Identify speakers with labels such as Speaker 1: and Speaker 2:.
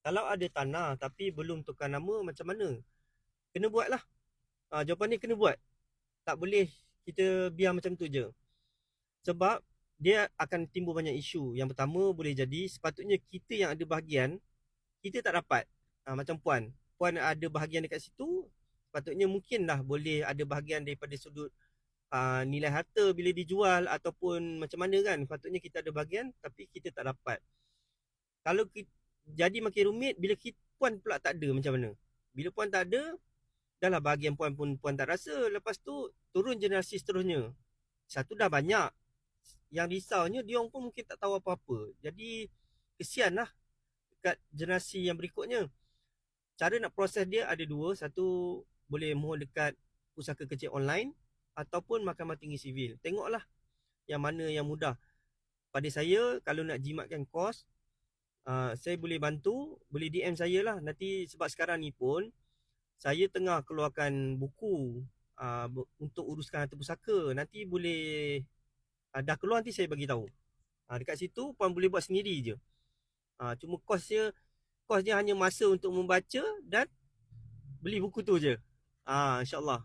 Speaker 1: Kalau ada tanah tapi belum tukar nama, macam mana? Kena buat lah. Jawapan ni kena buat. Tak boleh kita biar macam tu je. Sebab dia akan timbul banyak isu. Yang pertama boleh jadi sepatutnya kita yang ada bahagian, kita tak dapat. Macam Puan. Puan ada bahagian dekat situ, sepatutnya mungkinlah boleh ada bahagian daripada sudut nilai harta bila dijual ataupun macam mana kan. Sepatutnya kita ada bahagian tapi kita tak dapat. Kalau kita, jadi makin rumit bila Puan pula tak ada, macam mana? Bila Puan tak ada, dah lah bahagian Puan pun Puan tak rasa. Lepas tu turun generasi seterusnya. Satu dah banyak. Yang risaunya dia orang pun mungkin tak tahu apa-apa. Jadi kesian lah dekat generasi yang berikutnya. Cara nak proses dia ada dua. Satu, boleh mohon dekat pusaka kecil online ataupun Mahkamah Tinggi Sivil. Tengoklah yang mana yang mudah. Pada saya, kalau nak jimatkan kos, saya boleh bantu, boleh DM saya lah. Nanti sebab sekarang ni pun saya tengah keluarkan buku untuk uruskan harta pusaka. Nanti boleh dah keluar, nanti saya bagi tahu. Dekat situ Puan boleh buat sendiri je. Cuma kos dia hanya masa untuk membaca dan beli buku tu je. InsyaAllah.